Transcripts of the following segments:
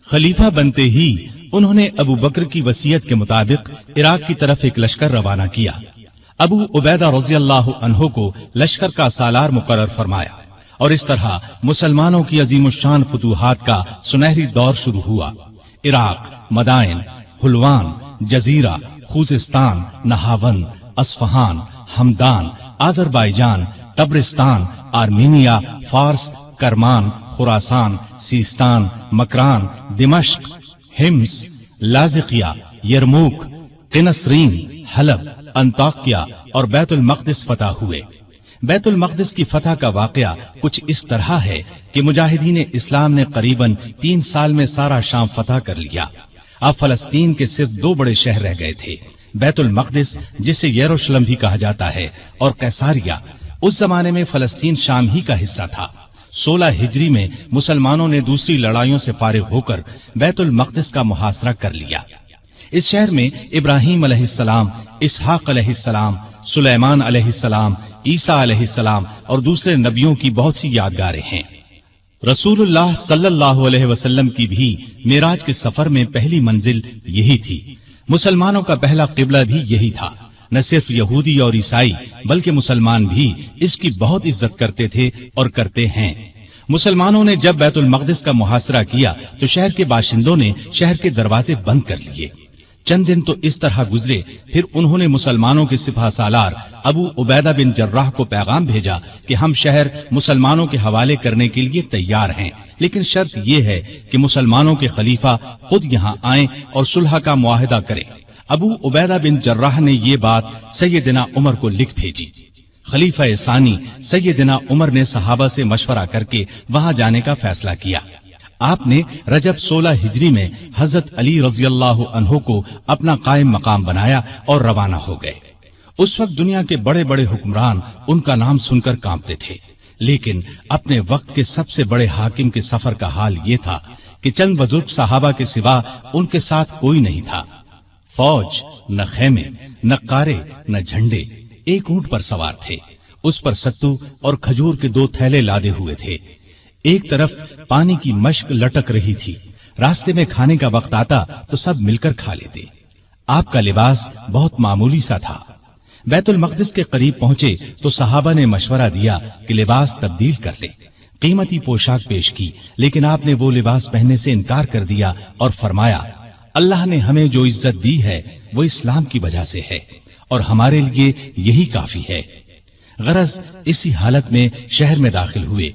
खलीफा बनते ही उन्होंने अबू बकर की वसीयत के मुताबिक इराक की तरफ एक लश्कर रवाना किया। अबू उबैदा रज़ियल्लाहु अन्हु को लश्कर का सालार मुकर्रर फरमाया और इस तरह मुसलमानों की अजीमुश्शान फुतूहात का सुनहरी दौर शुरू हुआ। Iraq, Madain, Hulwan, Jazira, Khuzistan, Nahavand, Isfahan, Hamadan, Azerbaijan, Tabaristan, Armenia, Fars, Kerman, Khurasan, Sistan, Makran, Dimashq, Hims, Latakia, Yarmouk, Qinnasrin, Halab, Antakya और बैतुल मक़दिस फतह हुए। बैतुल मक़दिस की फतह का वाक़या कुछ इस तरह है कि मुजाहिदीन इस्लाम ने करीबन 3 साल में सारा शाम फतह कर लिया। अब फलस्तीन के सिर्फ 2 बड़े शहर रह गए थे, बैतुल मक़दिस जिसे यरूशलेम भी कहा जाता है और कैसारिया। उस जमाने में फलस्तीन शाम ही का हिस्सा था। 16 हिजरी में मुसलमानों ने दूसरी लड़ाइयों से फारिग होकर बैतुल मक़दिस का मुहासरा कर लिया। इस शहर में इब्राहीम अलैहिस्सलाम, इसहाक अलैहिस्सलाम, सुलेमान अलैहिस्सलाम, ईसा अलैहिस्सलाम और दूसरे नबियों की बहुत सी यादगारें हैं। रसूलुल्लाह सल्लल्लाहु अलैहि वसल्लम की भी मेराज के सफर में पहली मंजिल यही थी। मुसलमानों का पहला किबला भी यही था। न सिर्फ यहूदी और ईसाई बल्कि मुसलमान भी इसकी बहुत इज्जत करते थे और करते हैं। मुसलमानों ने जब बैतुल मक़दिस का मुहासरा किया तो शहर के बाशिंदों ने शहर के दरवाजे बंद कर लिए। चंद दिन तो इस तरह गुजरे, फिर उन्होंने मुसलमानों के सिपह सालार अबू उबैदा बिन जर्राह को पैगाम भेजा कि हम शहर मुसलमानों के हवाले करने के लिए तैयार हैं, लेकिन शर्त यह है कि मुसलमानों के खलीफा खुद यहाँ आए और सुलह का मुआहिदा करें। अबू उबैदा बिन जर्राह ने ये बात सैयदना उमर को लिख भेजी। खलीफा सानी सैयदना उमर ने सहाबा से मशवरा करके वहां जाने का फैसला किया। आपने रजब 16 हिजरी में हजरत अली रज़ियल्लाहु अन्हु को अपना कायम मकाम बनाया और रवाना हो गए। उस वक्त दुनिया के बड़े बड़े हुक्मरान उनका नाम सुनकर कांपते थे, लेकिन अपने वक्त के सबसे बड़े हाकिम के सफर का हाल ये था कि चंद बुजुर्ग सहाबा के सिवा उनके साथ कोई नहीं था। फौज, न खेमे, न कारे, न झंडे, एक ऊंट पर सवार थे। उस पर सत्तू और खजूर के 2 थैले लादे हुए थे। एक तरफ पानी की मश्क लटक रही थी। रास्ते में खाने का वक्त आता तो सब मिलकर खा लेते। आपका लिबास बहुत मामूली सा था। बैतुल मक़दिस के करीब पहुंचे तो सहाबा ने मशवरा दिया कि लिबास तब्दील कर ले। कीमती पोशाक पेश की, लेकिन आपने वो लिबास पहनने से इनकार कर दिया और फरमाया, अल्लाह ने हमें जो इज्जत दी है वो इस्लाम की वजह से है और हमारे लिए यही काफी है। गरज इसी हालत में शहर में दाखिल हुए।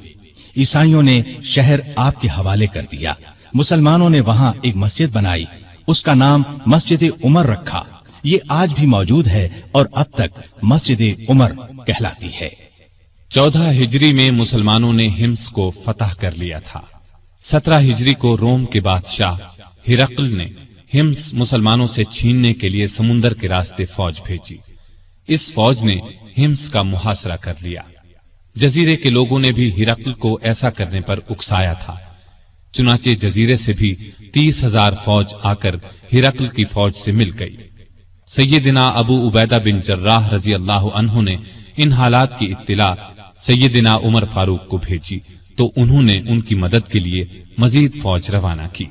ईसाइयों ने शहर आपके हवाले कर दिया। मुसलमानों ने वहां एक मस्जिद बनाई, उसका नाम मस्जिद उमर रखा। ये आज भी मौजूद है और अब तक मस्जिद उमर कहलाती है। 14 हिजरी में मुसलमानों ने हिम्स को फतह कर लिया था। 17 हिजरी को रोम के बादशाह हिरकल ने हिम्स मुसलमानों से छीनने के लिए समुंदर के रास्ते फौज भेजी। इस फौज ने हिम्स का मुहासरा कर लिया। जजीरे के लोगों ने भी हिरकल को ऐसा करने पर उकसाया था। चुनाचे जजीरे से भी 30,000 फौज आकर हिरकल की फौज से मिल गई। सैयदना अबू उबैदा बिन जर्राह रजी अल्लाह अन्हु ने इन हालात की इत्तिला सैयदना उमर फारूक को भेजी तो उन्होंने उनकी मदद के लिए मजीद फौज रवाना की।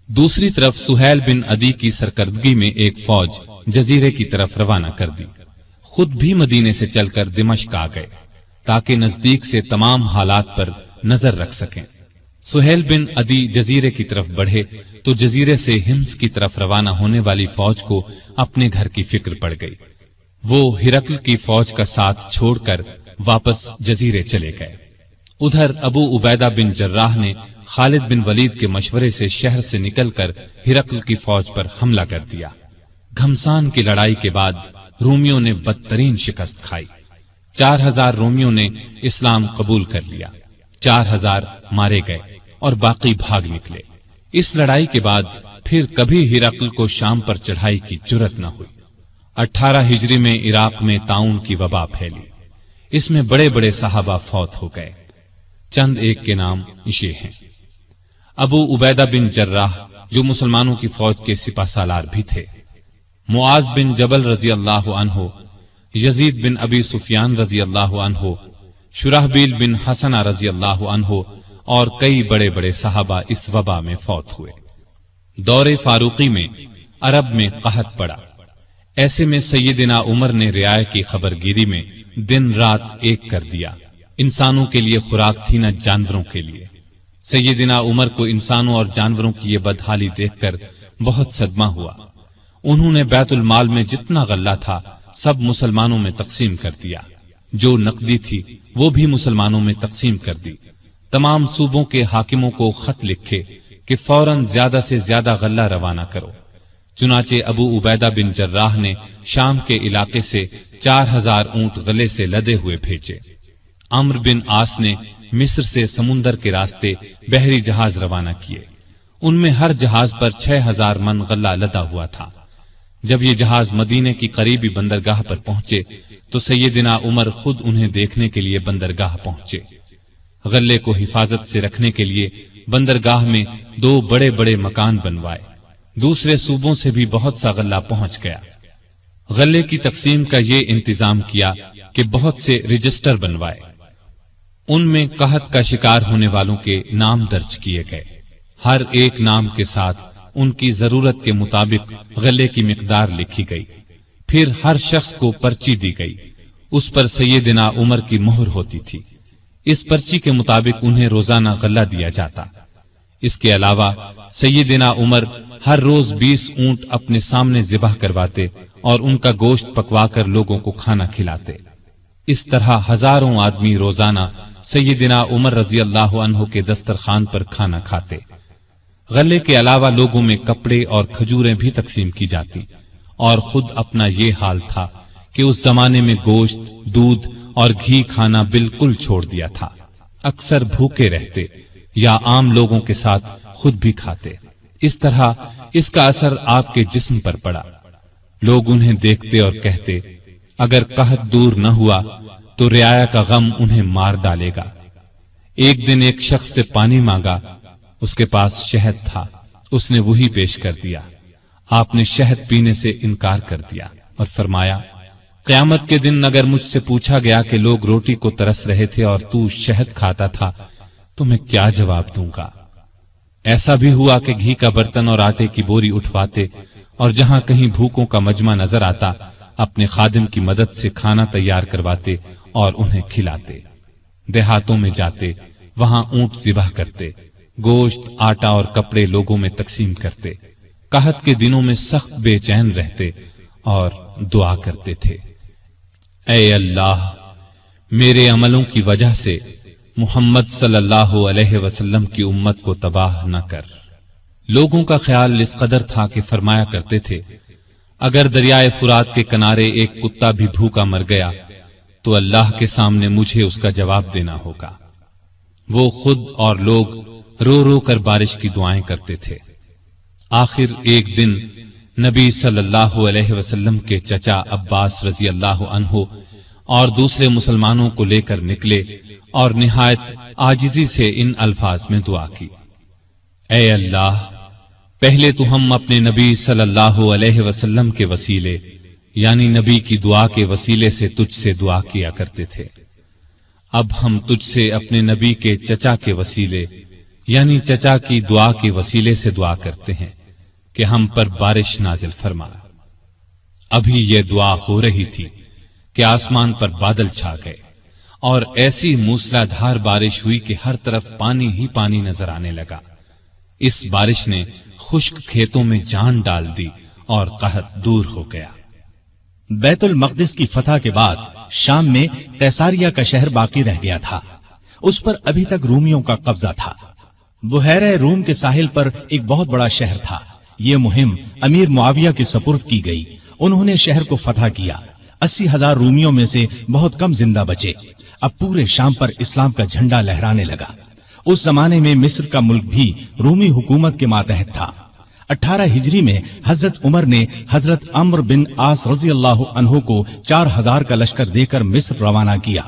दूसरी तरफ सुहैल बिन अदी की सरकर्दगी में एक फौज जजीरे की तरफ रवाना कर दी। खुद भी मदीने से चलकर दिमश्क आ गए ताकि नजदीक से तमाम हालात पर नजर रख सकें। सुहैल बिन अदी जजीरे की तरफ बढ़े तो जजीरे से हिम्स की तरफ रवाना होने वाली फौज को अपने घर की फिक्र पड़ गई। वो हिरकल की फौज का साथ छोड़कर वापस जजीरे चले गए। उधर अबू उबैदा बिन जर्राह ने खालिद बिन वलीद के मशवरे से शहर से निकलकर हिरकल की फौज पर हमला कर दिया। घमसान की लड़ाई के बाद रोमियों ने बदतरीन शिकस्त खाई। 4000 रोमियों ने इस्लाम कबूल कर लिया। 4000 मारे गए और बाकी भाग निकले। इस लड़ाई के बाद फिर कभी हिरकल को शाम पर चढ़ाई की जुर्रत न हुई। 18 हिजरी में इराक में ताउन की वबा फैली। इसमें बड़े बड़े सहाबा फौत हो गए। चंद एक के नाम ये हैं। अबू उबैदा बिन जर्राह जो मुसलमानों की फौज के सिपा सालार भी थे, मुआज बिन जबल रजी अल्लाह अन्हो, यजीद बिन अबी सुफियान रजी अल्लाह अन्हो, शुराहबील बिन हसना रजी अल्लाह अन्हो और कई बड़े बड़े सहाबा इस वबा में फौत हुए। دور فاروقی میں عرب میں قحط پڑا۔ ایسے میں سیدنا عمر نے رعایا کی خبرگیری میں دن رات ایک کر دیا۔ انسانوں کے لیے خوراک تھی نہ جانوروں کے لیے۔ سیدنا عمر کو انسانوں اور جانوروں کی یہ بدحالی دیکھ کر بہت صدمہ ہوا۔ انہوں نے بیت المال میں جتنا غلہ تھا سب مسلمانوں میں تقسیم کر دیا، جو نقدی تھی وہ بھی مسلمانوں میں تقسیم کر دی۔ تمام صوبوں کے حاکموں کو خط لکھے کہ فوراً زیادہ سے زیادہ غلہ روانہ کرو۔ چنانچہ ابو عبیدہ بن جراح نے شام کے علاقے سے 4000 اونٹ غلے سے لدے ہوئے بھیجے۔ عمرو بن عاص نے مصر سے سمندر کے راستے بحری جہاز روانہ کیے۔ ان میں ہر جہاز پر 6000 من غلہ لدا ہوا تھا۔ جب یہ جہاز مدینے کی قریبی بندرگاہ پر پہنچے تو سیدنا عمر خود انہیں دیکھنے کے لیے بندرگاہ پہنچے۔ غلے کو حفاظت سے رکھنے کے لیے بندرگاہ میں 2 بڑے بڑے مکان بنوائے۔ دوسرے صوبوں سے بھی بہت سا غلہ پہنچ گیا۔ غلے کی تقسیم کا یہ انتظام کیا کہ بہت سے رجسٹر بنوائے۔ ان میں قحط کا شکار ہونے والوں کے نام درج کیے گئے۔ ہر ایک نام کے ساتھ ان کی ضرورت کے مطابق غلے کی مقدار لکھی گئی۔ پھر ہر شخص کو پرچی دی گئی، اس پر سیدنا عمر کی مہر ہوتی تھی۔ اس پرچی کے مطابق انہیں روزانہ غلہ دیا جاتا۔ اس کے علاوہ سیدنا عمر ہر روز 20 اونٹ اپنے سامنے ذبح کرواتے اور ان کا گوشت پکوا کر لوگوں کو کھانا کھلاتے۔ اس طرح ہزاروں آدمی روزانہ سیدنا عمر رضی اللہ عنہ کے دسترخوان پر کھانا کھاتے۔ غلے کے علاوہ لوگوں میں کپڑے اور کھجوریں بھی تقسیم کی جاتی، اور خود اپنا یہ حال تھا کہ اس زمانے میں گوشت، دودھ اور گھی کھانا بالکل چھوڑ دیا تھا۔ اکثر بھوکے رہتے یا عام لوگوں کے ساتھ خود بھی کھاتے۔ اس طرح اس کا اثر آپ کے جسم پر پڑا۔ لوگ انہیں دیکھتے اور کہتے، اگر قحط دور نہ ہوا تو رعایا کا غم انہیں مار ڈالے گا۔ ایک دن ایک شخص سے پانی مانگا، اس کے پاس شہد تھا، اس نے وہی پیش کر دیا۔ آپ نے شہد پینے سے انکار کر دیا اور فرمایا، قیامت کے دن اگر مجھ سے پوچھا گیا کہ لوگ روٹی کو ترس رہے تھے اور تو شہد کھاتا تھا تو میں کیا جواب دوں گا؟ ایسا بھی ہوا کہ گھی کا برتن اور آٹے کی بوری اٹھواتے اور جہاں کہیں بھوکوں کا مجمع نظر آتا اپنے خادم کی مدد سے کھانا تیار کرواتے اور انہیں کھلاتے۔ دیہاتوں میں جاتے، وہاں اونٹ ذبح کرتے، گوشت، آٹا اور کپڑے لوگوں میں تقسیم کرتے۔ قحط کے دنوں میں سخت بے چین رہتے اور دعا کرتے تھے، اے اللہ، میرے عملوں کی وجہ سے محمد صلی اللہ علیہ وسلم کی امت کو تباہ نہ کر۔ لوگوں کا خیال اس قدر تھا کہ فرمایا کرتے تھے، اگر دریائے فرات کے کنارے ایک کتا بھی بھوکا مر گیا تو اللہ کے سامنے مجھے اس کا جواب دینا ہوگا۔ وہ خود اور لوگ رو رو کر بارش کی دعائیں کرتے تھے۔ آخر ایک دن نبی صلی اللہ علیہ وسلم کے چچا عباس رضی اللہ عنہ اور دوسرے مسلمانوں کو لے کر نکلے اور نہایت عاجزی سے ان الفاظ میں دعا کی، اے اللہ، پہلے تو ہم اپنے نبی صلی اللہ علیہ وسلم کے وسیلے یعنی نبی کی دعا کے وسیلے سے تجھ سے دعا کیا کرتے تھے، اب ہم تجھ سے اپنے نبی کے چچا کے وسیلے یعنی چچا کی دعا کے وسیلے سے دعا کرتے ہیں کہ ہم پر بارش نازل فرما۔ ابھی یہ دعا ہو رہی تھی کہ آسمان پر بادل چھا گئے اور ایسی موسلا دھار بارش ہوئی کہ ہر طرف پانی ہی پانی نظر آنے لگا۔ اس بارش نے خشک کھیتوں میں جان ڈال دی اور قحط دور ہو گیا۔ بیت المقدس کی فتح کے بعد شام میں قیصاریہ کا شہر باقی رہ گیا تھا۔ اس پر ابھی تک رومیوں کا قبضہ تھا۔ بحیرہ روم کے ساحل پر ایک بہت بڑا شہر تھا۔ یہ مہم امیر معاویہ کے سپرد کی گئی۔ انہوں نے شہر کو فتح کیا۔ 80,000 رومیوں میں سے بہت کم زندہ بچے۔ اب پورے شام پر اسلام کا جھنڈا لہرانے لگا۔ اس زمانے میں مصر کا ملک بھی رومی حکومت کے ماتحت تھا۔ 18 ہجری میں حضرت عمر نے حضرت عمرو بن عاص رضی اللہ عنہ کو 4000 کا لشکر دے کر مصر روانہ کیا۔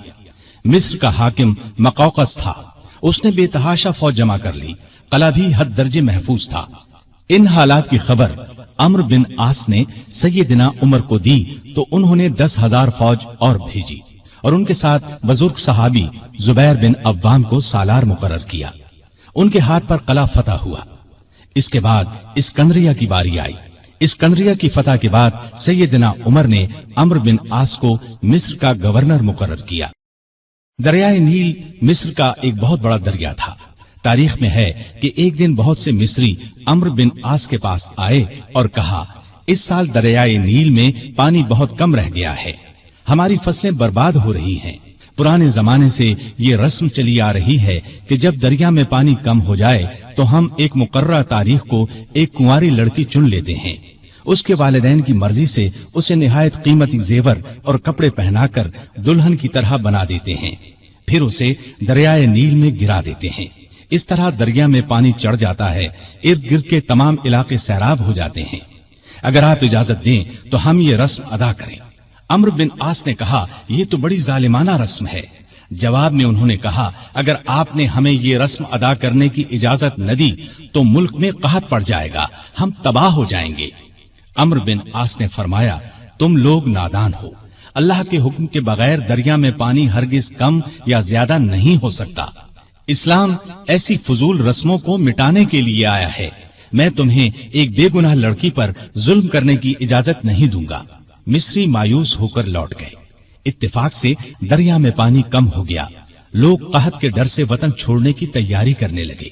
مصر کا حاکم مقوقس تھا۔ اس نے بے تحاشا فوج جمع کر لی۔ قلعہ بھی حد درجے محفوظ تھا۔ ان حالات کی خبر عمرو بن عاص نے سیدنا عمر کو دی تو انہوں نے 10,000 فوج اور بھیجی اور ان کے ساتھ بزرگ صحابی زبیر بن عوام کو سالار مقرر کیا۔ ان کے ہاتھ پر قلعہ فتح ہوا۔ इसके बाद इस्कंदरिया की बारी आई। इस्कंदरिया की फतह के बाद सैयदना उमर ने अम्र बिन आस को मिस्र का गवर्नर मुकर्रर किया। दरियाए नील मिस्र का एक बहुत बड़ा दरिया था। तारीख में है कि एक दिन बहुत से मिस्री अम्र बिन आस के पास आए और कहा, इस साल दरियाए नील में पानी बहुत कम रह गया है, हमारी फसलें बर्बाद हो रही हैं। पुराने जमाने से ये रस्म चली आ रही है कि जब दरिया में पानी कम हो जाए तो हम एक मुकर्रर तारीख को एक कुंवारी लड़की चुन लेते हैं, उसके वालिदैन की मर्जी से उसे निहायत कीमती जेवर और कपड़े पहनाकर दुल्हन की तरह बना देते हैं, फिर उसे दरियाए नील में गिरा देते हैं। इस तरह दरिया में पानी चढ़ जाता है, इर्द गिर्द के तमाम इलाके सैराब हो जाते हैं। अगर आप इजाजत दें तो हम ये रस्म अदा करें। अम्र बिन आस ने कहा, ये तो बड़ी जालिमाना रस्म है। जवाब में उन्होंने कहा, अगर आपने हमें ये रस्म अदा करने की इजाजत न दी तो मुल्क में कहत पड़ जाएगा, हम तबाह हो जाएंगे। अम्र बिन आस ने फरमाया, तुम लोग नादान हो, अल्लाह के हुक्म के बगैर दरिया में पानी हरगिज कम या ज्यादा नहीं हो सकता। इस्लाम ऐसी फजूल रस्मों को मिटाने के लिए आया है। मैं तुम्हें एक बेगुनाह लड़की पर जुल्म करने की इजाजत नहीं दूंगा। मिस्री मायूस होकर लौट गए। इत्तेफाक से दरिया में पानी कम हो गया। लोग कहत के डर से वतन छोड़ने की तैयारी करने लगे।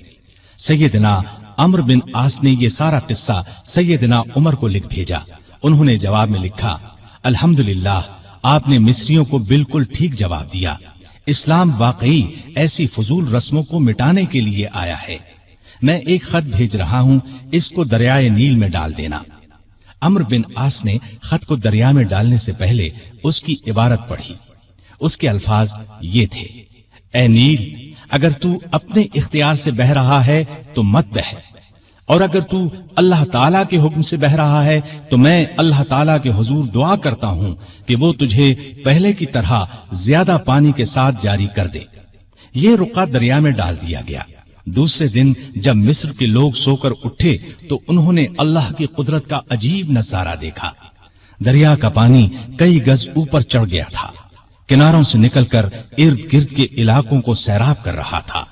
सैयदना अम्र बिन आस ने ये सारा किस्सा सैयदना उमर को लिख भेजा। उन्होंने जवाब में लिखा, अल्हम्दुलिल्लाह, आपने मिस्रियों को बिल्कुल ठीक जवाब दिया। इस्लाम वाकई ऐसी फजूल रस्मों को मिटाने के लिए आया है। मैं एक खत भेज रहा हूं, इसको दरियाए नील में डाल देना। अम्र बिन आस ने खत को दरिया में डालने से पहले उसकी इबारत पढ़ी। उसके अल्फाज ये थे, ए नील, अगर तू अपने इख्तियार से बह रहा है तो मत बह, और अगर तू अल्लाह ताला के हुक्म से बह रहा है तो मैं अल्लाह ताला के हुजूर दुआ करता हूं कि वो तुझे पहले की तरह ज्यादा पानी के साथ जारी कर दे। ये रुका दरिया में डाल दिया गया। दूसरे दिन जब मिस्र के लोग सोकर उठे तो उन्होंने अल्लाह की कुदरत का अजीब नजारा देखा। दरिया का पानी कई गज ऊपर चढ़ गया था, किनारों से निकलकर इर्द गिर्द के इलाकों को सैराब कर रहा था।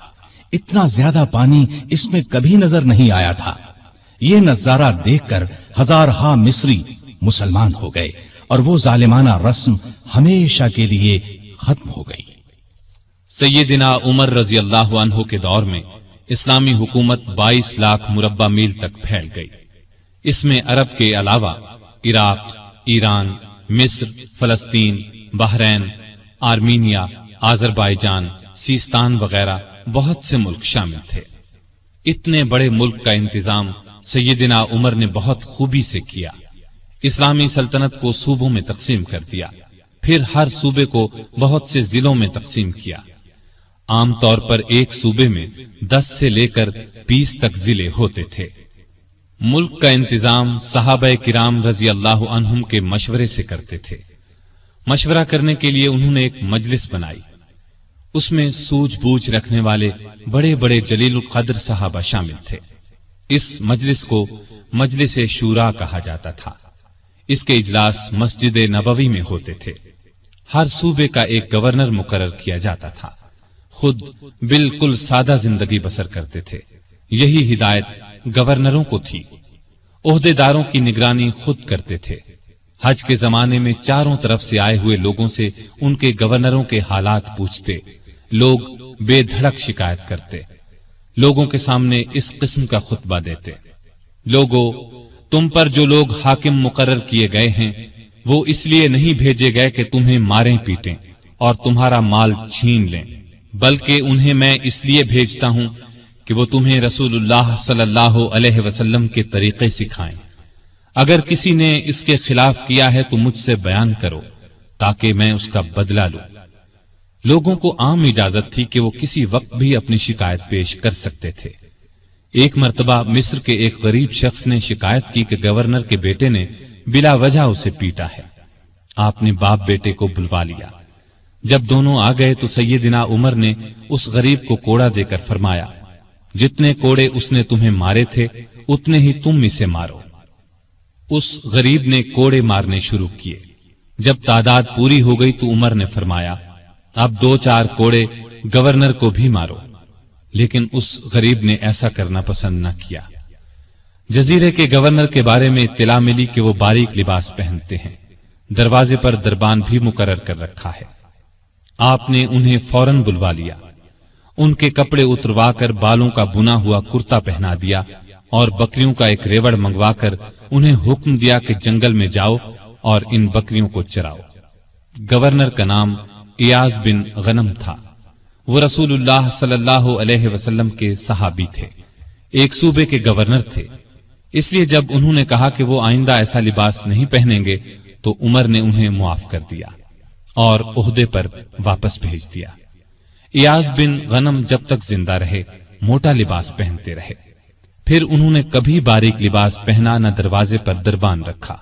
इतना ज्यादा पानी इसमें कभी नजर नहीं आया था। ये नजारा देखकर हजारहा मिस्री मुसलमान हो गए और वो जालिमाना रस्म हमेशा के लिए खत्म हो गई। सैयदना उमर रजी अल्लाह अन्हु के दौर में इस्लामी हुकूमत 22 लाख मुरब्बा मील तक फैल गई। इसमें अरब के अलावा इराक, ईरान, मिस्र, फलस्तीन, बहरैन, आर्मीनिया, आजरबाईजान, सीस्तान वगैरह बहुत से मुल्क शामिल थे। इतने बड़े मुल्क का इंतजाम सैयदना उमर ने बहुत खूबी से किया। इस्लामी सल्तनत को सूबों में तकसीम कर दिया, फिर हर सूबे को बहुत से जिलों में तकसीम किया। आमतौर पर एक सूबे में 10 से लेकर 20 तक जिले होते थे। मुल्क का इंतजाम सहाबा किराम रजी अल्लाह अन्हुम के मशवरे से करते थे। मशवरा करने के लिए उन्होंने एक मजलिस बनाई। उसमें सूझबूझ रखने वाले बड़े बड़े जलीलुल कद्र सहाबा शामिल थे। इस मजलिस को मजलिस शूरा कहा जाता था। इसके इजलास मस्जिद नबवी में होते थे। हर सूबे का एक गवर्नर मुकर्रर किया जाता था। खुद बिल्कुल सादा जिंदगी बसर करते थे। यही हिदायत गवर्नरों को थी। ओहदेदारों की निगरानी खुद करते थे। हज के जमाने में चारों तरफ से आए हुए लोगों से उनके गवर्नरों के हालात पूछते। लोग बेधड़क शिकायत करते। लोगों के सामने इस किस्म का खुतबा देते, लोगों, तुम पर जो लोग हाकिम मुकर्रर किए गए हैं वो इसलिए नहीं भेजे गए कि तुम्हें मारें पीटें और तुम्हारा माल छीन लें, बल्कि उन्हें मैं इसलिए भेजता हूं कि वो तुम्हें रसूलुल्लाह सल्लल्लाहु अलैहि वसल्लम के तरीके सिखाएं। अगर किसी ने इसके खिलाफ किया है तो मुझसे बयान करो ताकि मैं उसका बदला लूं। लोगों को आम इजाजत थी कि वो किसी वक्त भी अपनी शिकायत पेश कर सकते थे। एक मर्तबा मिस्र के एक गरीब शख्स ने शिकायत की कि गवर्नर के बेटे ने बिला वजह उसे पीटा है। आपने बाप बेटे को बुलवा लिया। जब दोनों आ गए तो सैयदना उमर ने उस गरीब को कोड़ा देकर फरमाया, जितने कोड़े उसने तुम्हें मारे थे उतने ही तुम इसे मारो। उस गरीब ने कोड़े मारने शुरू किए। जब तादाद पूरी हो गई तो उमर ने फरमाया, अब 2-4 कोड़े गवर्नर को भी मारो। लेकिन उस गरीब ने ऐसा करना पसंद न किया। जजीरे के गवर्नर के बारे में इत्तला मिली कि वो बारीक लिबास पहनते हैं। दरवाजे पर दरबान भी मुकर्रर कर रखा है। आपने उन्हें फौरन बुलवा लिया, उनके कपड़े उतरवाकर बालों का बुना हुआ कुर्ता पहना दिया और बकरियों का एक रेवड़ मंगवाकर उन्हें हुक्म दिया कि जंगल में जाओ और इन बकरियों को चराओ। गवर्नर का नाम इयाज बिन गनम था। वो रसूलुल्लाह सल्लल्लाहु अलैहि वसल्लम के सहाबी थे, एक सूबे के गवर्नर थे। इसलिए जब उन्होंने कहा कि वो आइंदा ऐसा लिबास नहीं पहनेंगे तो उमर ने उन्हें मुआफ कर दिया और ओहदे पर वापस भेज दिया। इयाज बिन गनम जब तक जिंदा रहे मोटा लिबास पहनते रहे। फिर उन्होंने कभी बारीक लिबास पहना न दरवाजे पर दरबान रखा।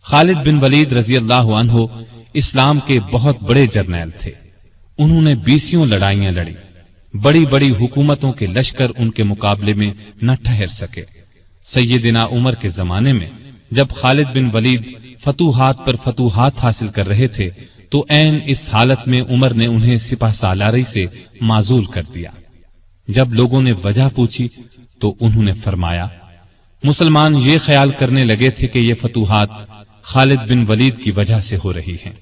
खालिद बिन वलीद रजी अल्लाह अन्हु इस्लाम के बहुत बड़े जर्नैल थे। उन्होंने 20 लड़ाइयां लड़ी। बड़ी बड़ी हुकूमतों के लश्कर उनके मुकाबले में न ठहर सके। सैयदना उमर के जमाने में जब खालिद बिन वलीद फतूहात पर फतूहात हासिल कर रहे थे तो ऐन इस हालत में उमर ने उन्हें सिपह सालारी से माजूल कर दिया। जब लोगों ने वजह पूछी तो उन्होंने फरमाया, मुसलमान ये ख्याल करने लगे थे कि ये फतूहात खालिद बिन वलीद की वजह से हो रही हैं,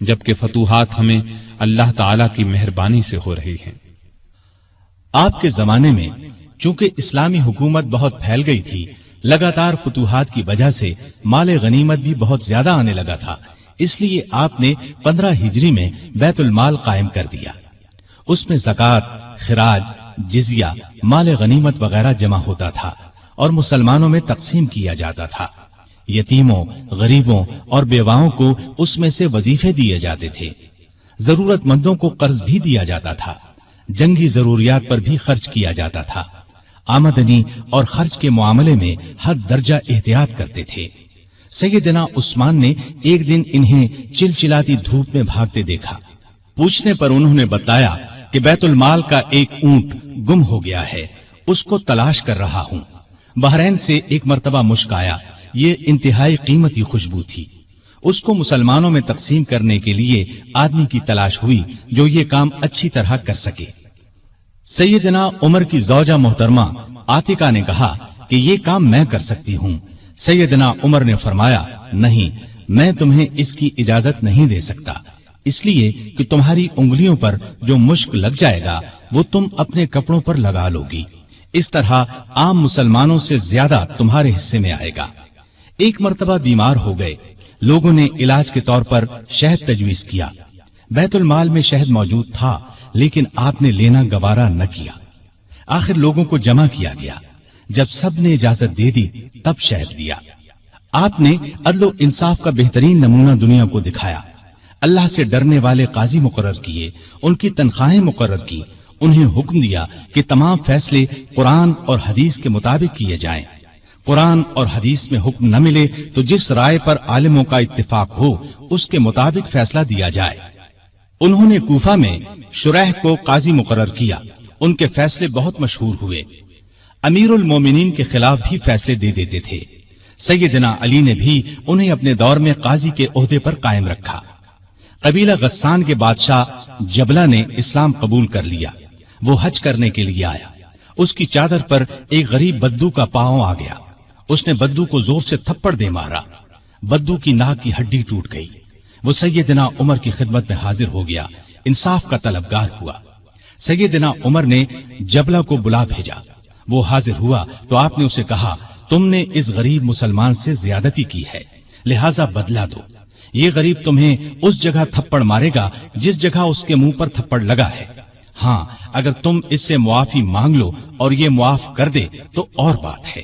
जबकि फतूहात हमें अल्लाह ताला की मेहरबानी से हो रही हैं। आपके जमाने में चूंकि इस्लामी हुकूमत बहुत फैल गई थी, लगातार फतूहात की वजह से माले गनीमत भी बहुत ज्यादा आने लगा था। इसलिए आपने 15 हिजरी में बैतुल माल कायम कर दिया। उसमें ज़कात, खिराज, जिजिया, माले गनीमत वगैरह जमा होता था और मुसलमानों में तकसीम किया जाता था। यतीमों, गरीबों और बेवाओं को उसमें से वजीफे दिए जाते थे। जरूरतमंदों को कर्ज भी दिया जाता था। जंगी जरूरियात पर भी खर्च किया जाता था। आमदनी और खर्च के मामले में हर दर्जा एहतियात करते थे। सैयदना उस्मान ने एक दिन इन्हें चिलचिलाती धूप में भागते देखा। पूछने पर उन्होंने बताया कि बैतुल माल का एक ऊंट गुम हो गया है, उसको तलाश कर रहा हूं। बहरैन से एक मर्तबा मुश्क आया। ये इंतहाई कीमती खुशबू थी। उसको मुसलमानों में तकसीम करने के लिए आदमी की तलाश हुई जो ये काम अच्छी तरह कर सके। सैयदना उमर की जौजा मोहतरमा आतिका ने कहा कि ये काम मैं कर सकती हूँ। सैयदना उमर ने फरमाया, नहीं, मैं तुम्हें इसकी इजाजत नहीं दे सकता, इसलिए कि तुम्हारी उंगलियों पर जो मुश्क लग जाएगा वो तुम अपने कपड़ों पर लगा लोगी। इस तरह आम मुसलमानों से ज्यादा तुम्हारे हिस्से में आएगा। एक मर्तबा बीमार हो गए। लोगों ने इलाज के तौर पर शहद तजवीज किया। बैतुल माल में शहद मौजूद था, लेकिन आपने लेना गवारा न किया। आखिर लोगों को जमा किया गया। जब सब ने इजाजत दे दी तब शहद दिया। आपने अदलो इंसाफ का बेहतरीन नमूना दुनिया को दिखाया। अल्लाह से डरने वाले काजी मुकर्रर किए, उनकी तनख्वाहें मुकर्रर की। उन्हें हुक्म दिया कि तमाम फैसले कुरान और हदीस के मुताबिक किए जाएं। कुरान और हदीस में हुक्म न मिले तो जिस राय पर आलिमों का इत्तिफाक हो उसके मुताबिक फैसला दिया जाए। उन्होंने कूफा में शुरैह को काजी मुकर्रर किया। उनके फैसले बहुत मशहूर हुए। अमीरुल मोमिनीन के खिलाफ भी फैसले दे देते थे। सैयदना अली ने भी उन्हें अपने दौर में काजी के ओहदे पर कायम रखा। कबीला गस्सान के बादशाह जबला ने इस्लाम कबूल कर लिया। वो हज करने के लिए आया। उसकी चादर पर एक गरीब बद्दू का पांव आ गया। उसने बद्दू को जोर से थप्पड़ दे मारा। बद्दू की नाक की हड्डी टूट गई। वो सैयदना उमर की खिदमत में हाजिर हो गया, इंसाफ का तलबगार हुआ। सैयदना उमर ने जबला को बुला भेजा। वो हाजिर हुआ तो आपने उसे कहा, तुमने इस गरीब मुसलमान से ज्यादती की है, लिहाजा बदला दो। ये गरीब तुम्हें उस जगह थप्पड़ मारेगा जिस जगह उसके मुंह पर थप्पड़ लगा है। हाँ, अगर तुम इससे मुआफी मांग लो और ये मुआफ कर दे तो और बात है।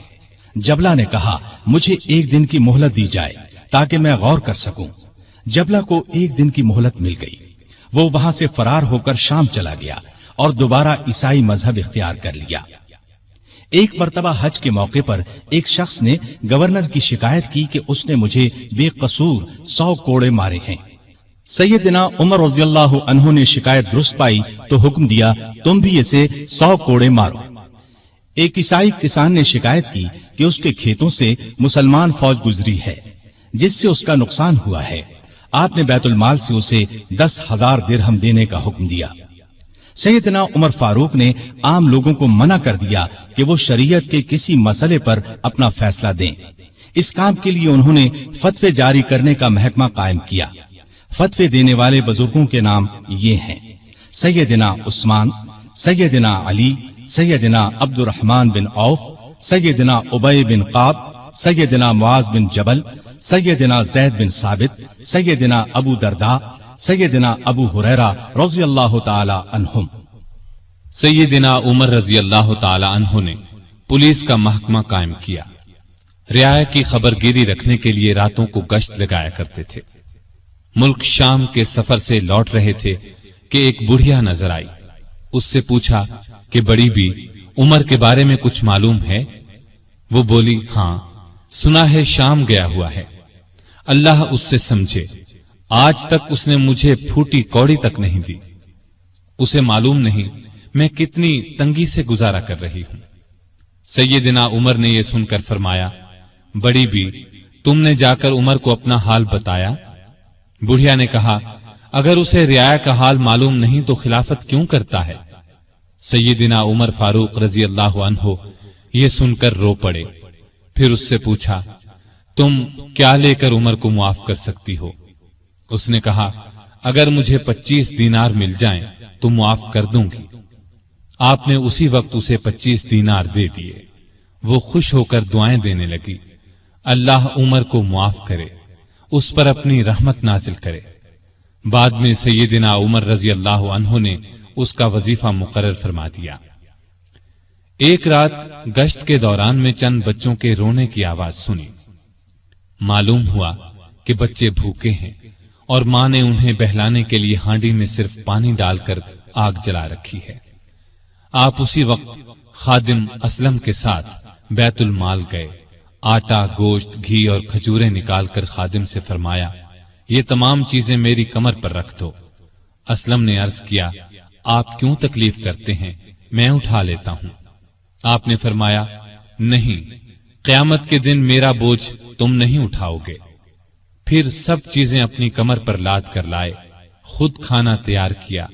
जबला ने कहा, मुझे एक दिन की मोहलत दी जाए ताकि मैं गौर कर सकूं। जबला को एक दिन की मोहलत मिल गई। वो वहां से फरार होकर शाम चला गया और दोबारा ईसाई मजहब इख्तियार कर लिया। एक मर्तबा हज के मौके पर एक शख्स ने गवर्नर की शिकायत की कि उसने मुझे बेकसूर 100 कोड़े मारे हैं। सैयदना उमर रज़ियल्लाहु अन्हु ने शिकायत दुरुस्त पाई तो हुक्म दिया, तुम भी इसे 100 कोड़े मारो। एक ईसाई किसान ने शिकायत की कि उसके खेतों से मुसलमान फौज गुजरी है जिससे उसका नुकसान हुआ है। आपने बैतुल माल से उसे 10,000 दिरहम देने का हुक्म दिया। सैयदना उमर फारूक ने आम लोगों को मना कर दिया कि वो शरीयत के किसी मसले पर अपना फैसला दें। इस काम के लिए उन्होंने फतवे जारी करने का महकमा कायम किया। फतवे देने वाले बुजुर्गों के नाम ये हैं: सैयदना उस्मान, सैयदना अली, सैयदना अब्दुर्रहमान बिन औफ, सैयदना उबय बिन काब, सैयदना मुआज बिन जबल, सैयदना जैद बिन साबित, सैयदना अबू दरदा, सैयदना अबू हुरैरा रज़ियल्लाहु ताला अन्हुम। सैयदना उमर रजी अल्लाह ताला अन्हु ने पुलिस का महकमा कायम किया। रियाया की खबरगिरी रखने के लिए रातों को गश्त लगाया करते थे। मुल्क शाम के सफर से लौट रहे थे कि एक बुढ़िया नजर आई। उससे पूछा कि बड़ी भी उमर के बारे में कुछ मालूम है? वो बोली, हां, सुना है शाम गया हुआ है। अल्लाह उससे समझे, आज तक उसने मुझे फूटी कौड़ी तक नहीं दी। उसे मालूम नहीं मैं कितनी तंगी से गुजारा कर रही हूं। सैयदना उमर ने यह सुनकर फरमाया, बड़ी भी तुमने जाकर उमर को अपना हाल बताया? बुढ़िया ने कहा, अगर उसे रियाया का हाल मालूम नहीं तो खिलाफत क्यों करता है? सैयदना उमर फारूक रजी अल्लाह अन्हु ये सुनकर रो पड़े। फिर उससे पूछा, तुम क्या लेकर उमर को मुआफ कर सकती हो? उसने कहा, अगर मुझे 25 दीनार मिल जाएं तो मुआफ कर दूंगी। आपने उसी वक्त उसे 25 दीनार दे दिए। वो खुश होकर दुआएं देने लगी, अल्लाह उमर को मुआफ करे, उस पर अपनी रहमत नाजिल करे। बाद में सैयदना उमर रजी अल्लाह अन्हु ने उसका वजीफा मुकर्रर फरमा दिया। एक रात गश्त के दौरान में चंद बच्चों के रोने की आवाज सुनी। मालूम हुआ कि बच्चे भूखे हैं और मां ने उन्हें बहलाने के लिए हांडी में सिर्फ पानी डालकर आग जला रखी है। आप उसी वक्त खादिम असलम के साथ बैतुल माल गए। आटा, गोश्त, घी और खजूरें निकालकर खादिम से फरमाया, ये तमाम चीजें मेरी कमर पर रख दो। असलम ने अर्ज किया, आप क्यों तकलीफ करते हैं, मैं उठा लेता हूं। आपने फरमाया, नहीं, क़यामत के दिन मेरा बोझ तुम नहीं उठाओगे। फिर सब चीजें अपनी कमर पर लाद कर लाए। खुद खाना तैयार किया,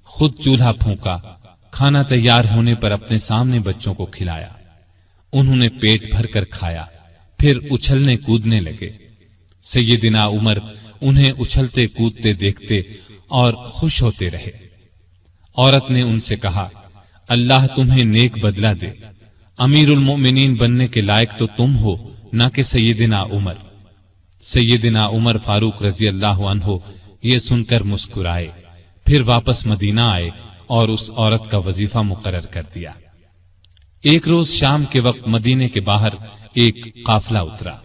खुद चूल्हा फूंका। खाना तैयार होने पर अपने सामने बच्चों को खिलाया। उन्होंने पेट भर कर खाया, फिर उछलने कूदने लगे। सैयदना उमर उन्हें उछलते कूदते देखते और खुश होते रहे। औरत ने उनसे कहा, अल्लाह तुम्हें नेक बदला दे। अमीरुल मोमिनीन बनने के लायक तो तुम हो, न कि सैयदना उमर। सैयदना उमर फारूक रजी अल्लाह अन्हु ये सुनकर मुस्कुराए, फिर वापस मदीना आए और उस औरत का वजीफा मुकर्रर कर दिया। एक रोज शाम के वक्त मदीने के बाहर एक काफिला उतरा।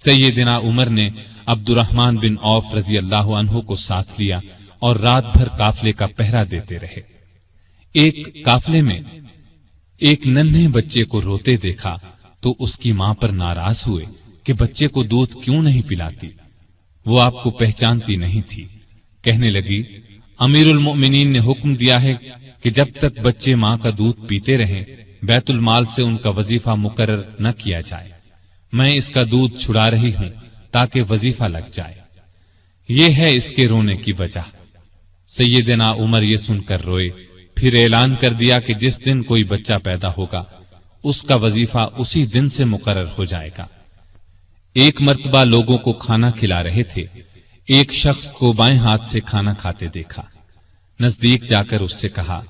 सैयदना उमर ने अब्दुर्रहमान बिन औफ रजी अल्लाह अन्हु को साथ लिया और रात भर काफिले का पहरा देते रहे। एक काफिले में एक नन्हे बच्चे को रोते देखा तो उसकी मां पर नाराज हुए कि बच्चे को दूध क्यों नहीं पिलाती। वो आपको पहचानती नहीं थी। कहने लगी, अमीरुल मोमिनीन ने हुक्म दिया है कि जब तक बच्चे मां का दूध पीते रहें बैतुल माल से उनका वजीफा मुकर्रर न किया जाए। मैं इसका दूध छुड़ा रही हूं ताकि वजीफा लग जाए। ये है इसके रोने की वजह। सैयदना उमर ये सुनकर रोए, फिर ऐलान कर दिया कि जिस दिन कोई बच्चा पैदा होगा उसका वजीफा उसी दिन से मुकर्रर हो जाएगा। एक मर्तबा लोगों को खाना खिला रहे थे। एक शख्स को बाएं हाथ से खाना खाते देखा। नजदीक जाकर उससे कहा,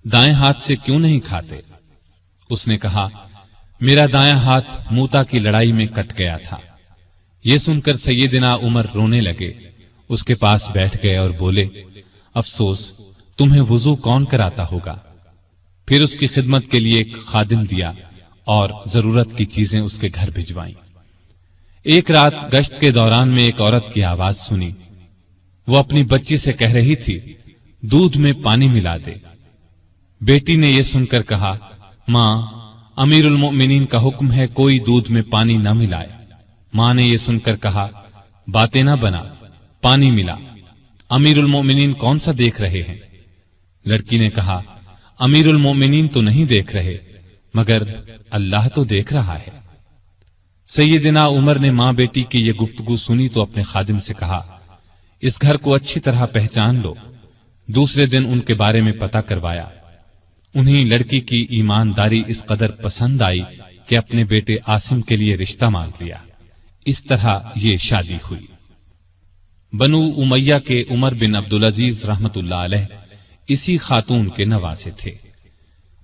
दाएं हाथ से क्यों नहीं खाते? उसने कहा, मेरा दायां हाथ मूता की लड़ाई में कट गया था। यह सुनकर सैयदना उमर रोने लगे। उसके पास बैठ गए और बोले, अफसोस, तुम्हें वुजू कौन कराता होगा? फिर उसकी खिदमत के लिए एक खादिम दिया और जरूरत की चीजें उसके घर भिजवाईं। एक रात गश्त के दौरान में एक औरत की आवाज सुनी। वो अपनी बच्ची से कह रही थी, दूध में पानी मिला दे। बेटी ने यह सुनकर कहा, मां, अमीरुल मोमिनीन का हुक्म है कोई दूध में पानी न मिलाए। मां ने यह सुनकर कहा, बातें ना बना, पानी मिला। अमीरुल मोमिनीन कौन सा देख रहे हैं? लड़की ने कहा, अमीरुल मोमिनीन तो नहीं देख रहे, मगर अल्लाह तो देख रहा है। सैयदना उमर ने मां बेटी की यह गुफ्तगू सुनी तो अपने खादिम से कहा, इस घर को अच्छी तरह पहचान लो। दूसरे दिन उनके बारे में पता करवाया। उन्हें लड़की की ईमानदारी इस कदर पसंद आई कि अपने बेटे आसिम के लिए रिश्ता मांग लिया। इस तरह ये शादी हुई। बनु उमैया के उमर बिन अब्दुल अजीज रहमतुल्लाह अलैह इसी खातून के नवासे थे।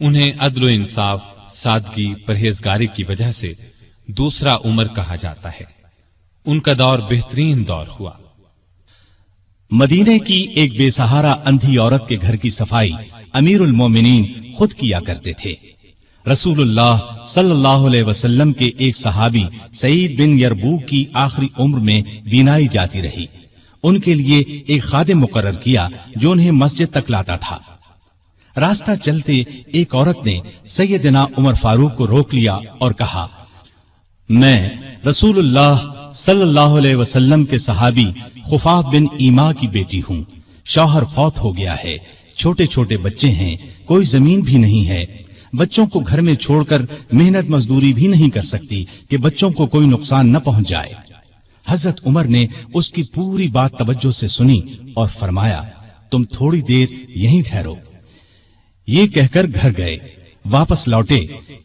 उन्हें अदल इंसाफ, सादगी, परहेजगारी की वजह से दूसरा उमर कहा जाता है। उनका दौर बेहतरीन दौर हुआ। मदीने की एक बेसहारा अंधी औरत के घर की सफाई अमीरुल मोमिनीन खुद किया करते थे। रसूलुल्लाह सल्लल्लाहु अलैहि वसल्लम के एक सहाबी सईद बिन यरबूक की आखिरी उम्र में बीनाई जाती रही। उनके लिए एक खादिम मुकर्रर किया जो उन्हें मस्जिद तक लाता था। रास्ता चलते एक औरत ने सैयदना उमर फारूक को रोक लिया और कहा, मैं रसूलुल्लाह सल्लल्लाहु अलैहि वसल्लम के सहाबी खुफाफ बिन ईमा की बेटी हूँ। शौहर फौत हो गया है, छोटे छोटे बच्चे हैं, कोई जमीन भी नहीं है। बच्चों को घर में छोड़कर मेहनत मजदूरी भी नहीं कर सकती कि बच्चों को कोई नुकसान न पहुंच जाए। हजरत उमर ने उसकी पूरी बात तवज्जो से सुनी और फरमाया, तुम थोड़ी देर यहीं ठहरो। ये कहकर घर गए। वापस लौटे,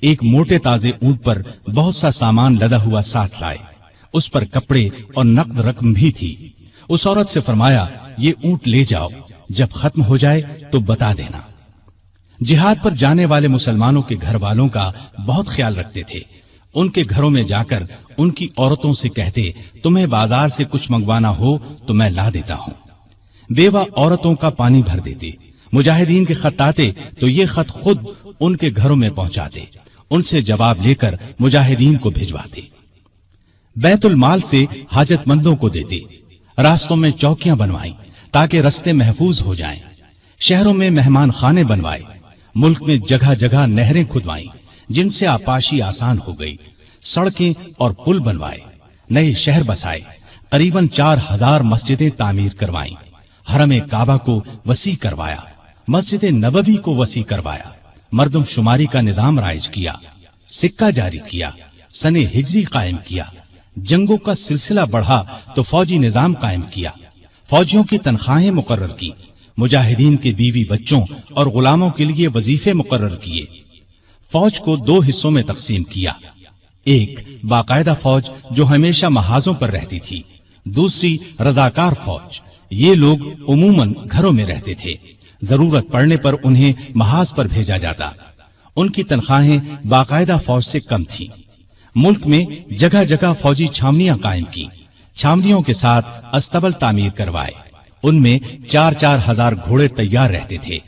एक मोटे ताजे ऊंट पर बहुत सा सामान लदा हुआ साथ लाए। उस पर कपड़े और नकद रकम भी थी। उस औरत से फरमाया, ये ऊंट ले जाओ, जब खत्म हो जाए तो बता देना। जिहाद पर जाने वाले मुसलमानों के घर वालों का बहुत ख्याल रखते थे। उनके घरों में जाकर उनकी औरतों से कहते, तुम्हें बाजार से कुछ मंगवाना हो तो मैं ला देता हूँ। बेवा औरतों का पानी भर देते। मुजाहिदीन के खत आते तो ये खत खुद उनके घरों में पहुंचाते। उनसे जवाब लेकर मुजाहिदीन को भिजवाते। बैतुल माल से हाजतमंदों को देते। रास्तों में चौकियां बनवाई ताकि रास्ते महफूज हो जाएं। शहरों में मेहमान खाने बनवाए। मुल्क में जगह जगह नहरें खुदवाई जिनसे आपाशी आसान हो गई। सड़कें और पुल बनवाए। नए शहर बसाए। करीबन 4000 मस्जिदें तामीर करवाई। हरम काबा को वसी करवाया। मस्जिद नबवी को वसी करवाया। मर्दम शुमारी का निजाम राइज किया। सिक्का जारी किया। सने हिजरी कायम किया। जंगों का सिलसिला बढ़ा तो फौजी निजाम कायम किया। फौजियों की तनख्वाहें मुकर्रर की। मुजाहिदीन के बीवी बच्चों और गुलामों के लिए वजीफे मुकर्रर किए। फौज को 2 हिस्सों में तकसीम किया। एक बाकायदा फौज जो हमेशा महाजों पर रहती थी। दूसरी रजाकार फौज। ये लोग उमूमन घरों में रहते थे। जरूरत पड़ने पर उन्हें महाज पर भेजा जाता। उनकी तनख्वाहें बाकायदा फौज से कम थीं। मुल्क में जगह जगह फौजी छावनियां कायम की। छावनियों के साथ अस्तबल तामीर करवाए। उनमें 4-4 हजार घोड़े तैयार रहते थे।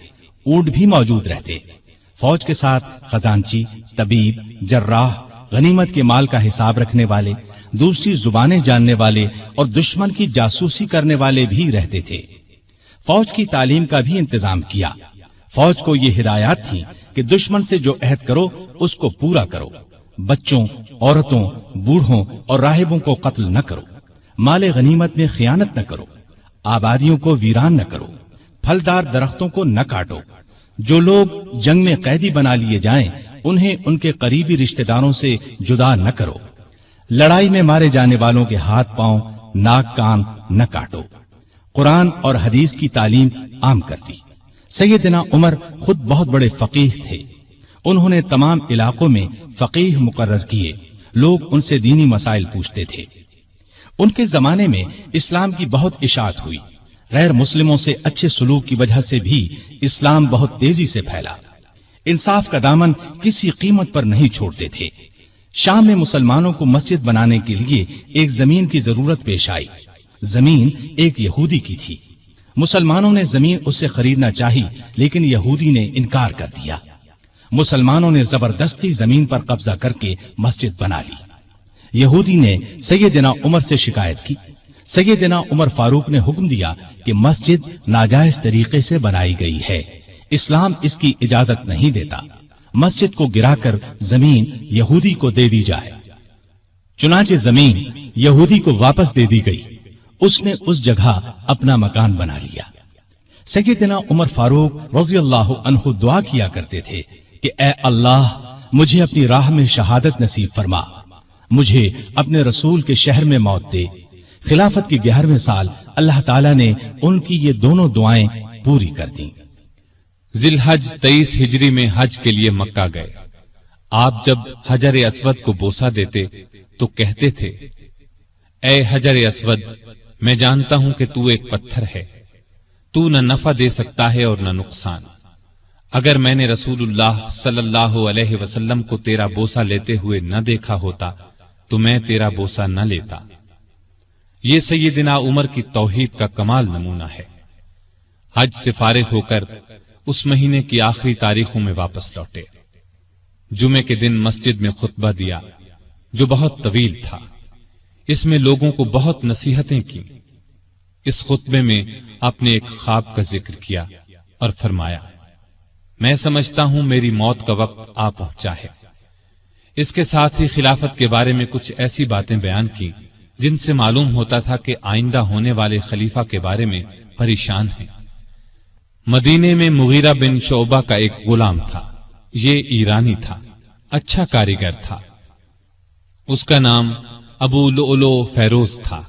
ऊंट भी मौजूद रहते। फौज के साथ खजांची, तबीब, जर्राह, गनीमत के माल का हिसाब रखने वाले, दूसरी जुबानें जानने वाले और दुश्मन की जासूसी करने वाले भी रहते थे। फौज की तालीम का भी इंतजाम किया। फौज को ये हिदायत थी कि दुश्मन से जो अहद करो उसको पूरा करो। बच्चों, औरतों, बूढ़ों और राहिबों को कत्ल न करो। माले गनीमत में खियानत न करो। आबादियों को वीरान न करो। फलदार दरख्तों को न काटो। जो लोग जंग में कैदी बना लिए जाएं, उन्हें उनके करीबी रिश्तेदारों से जुदा न करो। लड़ाई में मारे जाने वालों के हाथ पांव, नाक कान न काटो। कुरान और हदीस की तालीम आम कर दी। सैयदना उमर खुद बहुत बड़े फकीह थे। उन्होंने तमाम इलाकों में फकीह मुकर्रर किए। लोग उनसे दीनी मसाइल पूछते थे। उनके जमाने में इस्लाम की बहुत इशाअत हुई। गैर मुस्लिमों से अच्छे सलूक की वजह से भी इस्लाम बहुत तेजी से फैला। इंसाफ का दामन किसी कीमत पर नहीं छोड़ते थे। शाम में मुसलमानों को मस्जिद बनाने के लिए एक जमीन की जरूरत पेश आई। जमीन एक यहूदी की थी। मुसलमानों ने जमीन उससे खरीदना चाही, लेकिन यहूदी ने इनकार कर दिया। मुसलमानों ने जबरदस्ती जमीन पर कब्जा करके मस्जिद बना ली। यहूदी ने सैयदना उमर से शिकायत की। सैयदना उमर फारूक ने हुक्म दिया कि मस्जिद नाजायज तरीके से बनाई गई है। इस्लाम इसकी इजाजत नहीं देता। मस्जिद को गिराकर जमीन यहूदी को दे दी जाए। चुनाचे जमीन यहूदी को वापस दे दी गई। उसने उस जगह अपना मकान बना लिया। सैयदना उमर फारूक रज़ियल्लाहु अन्हु दुआ किया करते थे कि ऐ अल्लाह, मुझे अपनी राह में शहादत नसीब फरमा। मुझे अपने रसूल के शहर में मौत दे। खिलाफत के 11वें साल अल्लाह ताला ने उनकी ये दोनों दुआएं پوری کر دیں۔ ذی الحج 23 ہجری میں حج کے لیے مکہ گئے۔ آپ جب حجر اسود کو بوسہ دیتے تو کہتے تھے، اے حجر اسود، میں جانتا ہوں کہ تو ایک پتھر ہے، تو نہ نفع دے سکتا ہے اور نہ نقصان۔ اگر میں نے رسول اللہ صلی اللہ علیہ وسلم کو تیرا بوسہ لیتے ہوئے نہ دیکھا ہوتا تو میں تیرا بوسہ نہ لیتا۔ یہ سیدنا عمر کی توحید کا کمال نمونہ ہے۔ حج سے فارغ ہو کر اس مہینے کی آخری تاریخوں میں واپس لوٹے۔ جمعے کے دن مسجد میں خطبہ دیا جو بہت طویل تھا۔ اس میں لوگوں کو بہت نصیحتیں کی۔ اس خطبے میں اپنے ایک خواب کا ذکر کیا اور فرمایا، میں سمجھتا ہوں میری موت کا وقت آ پہنچا ہے۔ اس کے ساتھ ہی خلافت کے بارے میں کچھ ایسی باتیں بیان کی جن سے معلوم ہوتا تھا کہ آئندہ ہونے والے خلیفہ کے بارے میں پریشان ہیں۔ مدینے میں مغیرہ بن شعبہ کا ایک غلام تھا۔ یہ ایرانی تھا، اچھا کاریگر تھا۔ اس کا نام ابو لؤلؤ فیروز تھا۔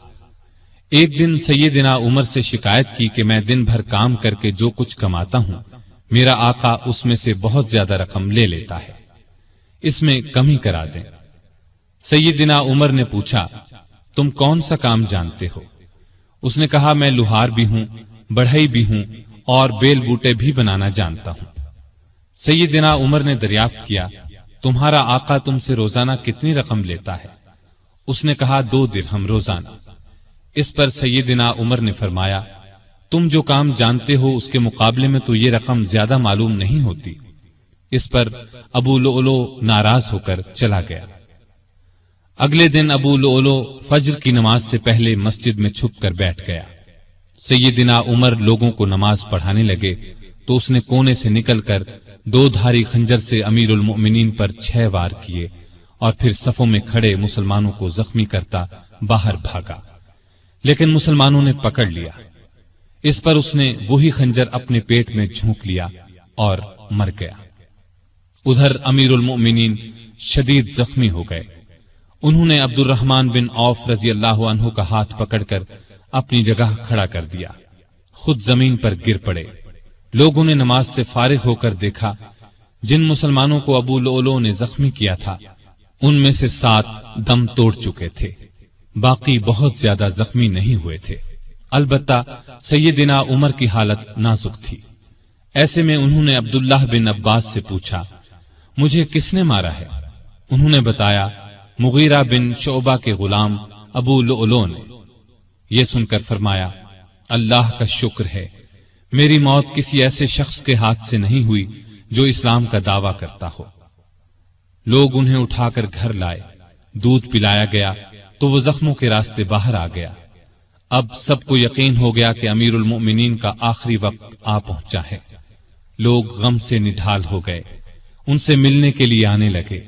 ایک دن سیدنا عمر سے شکایت کی کہ میں دن بھر کام کر کے جو کچھ کماتا ہوں، میرا آقا اس میں سے بہت زیادہ رقم لے لیتا ہے، اس میں کمی کرا دیں۔ سیدنا عمر نے پوچھا، تم کون سا کام جانتے ہو؟ اس نے کہا، میں لوہار بھی ہوں، بڑھئی بھی ہوں اور بیل بوٹے بھی بنانا جانتا ہوں۔ سیدنا عمر نے دریافت کیا، تمہارا آقا تم سے روزانہ کتنی رقم لیتا ہے؟ اس نے کہا، 2 درہم روزانہ۔ اس پر سیدنا عمر نے فرمایا، تم جو کام جانتے ہو اس کے مقابلے میں تو یہ رقم زیادہ معلوم نہیں ہوتی۔ اس پر ابو لؤلؤ ناراض ہو کر چلا گیا۔ اگلے دن ابو لؤلؤ فجر کی نماز سے پہلے مسجد میں چھپ کر بیٹھ گیا۔ سیدنا عمر لوگوں کو نماز پڑھانے لگے تو اس نے کونے سے نکل کر 2 دھاری خنجر سے امیر المؤمنین پر 6 وار کیے اور پھر صفوں میں کھڑے مسلمانوں کو زخمی کرتا باہر بھاگا، لیکن مسلمانوں نے پکڑ لیا۔ اس پر اس نے وہی خنجر اپنے پیٹ میں جھونک لیا اور مر گیا۔ ادھر امیر المؤمنین شدید زخمی ہو گئے۔ انہوں نے عبد الرحمن بن عوف رضی اللہ عنہ کا ہاتھ پکڑ کر اپنی جگہ کھڑا کر دیا، خود زمین پر گر پڑے۔ لوگوں نے نماز سے فارغ ہو کر دیکھا، جن مسلمانوں کو ابو لؤلؤ نے زخمی کیا تھا ان میں سے 7 دم توڑ چکے تھے، باقی بہت زیادہ زخمی نہیں ہوئے تھے۔ البتہ سیدنا عمر کی حالت نازک تھی۔ ایسے میں انہوں نے عبداللہ بن عباس سے پوچھا، مجھے کس نے مارا ہے؟ انہوں نے بتایا، مغیرہ بن شعبہ کے غلام ابو لؤلؤ نے۔ یہ سن کر فرمایا، اللہ کا شکر ہے، میری موت کسی ایسے شخص کے ہاتھ سے نہیں ہوئی جو اسلام کا دعویٰ کرتا ہو۔ لوگ انہیں اٹھا کر گھر لائے، دودھ پلایا گیا تو وہ زخموں کے راستے باہر آ گیا۔ اب سب کو یقین ہو گیا کہ امیر المؤمنین کا آخری وقت آ پہنچا ہے۔ لوگ غم سے نڈھال ہو گئے، ان سے ملنے کے لیے آنے لگے۔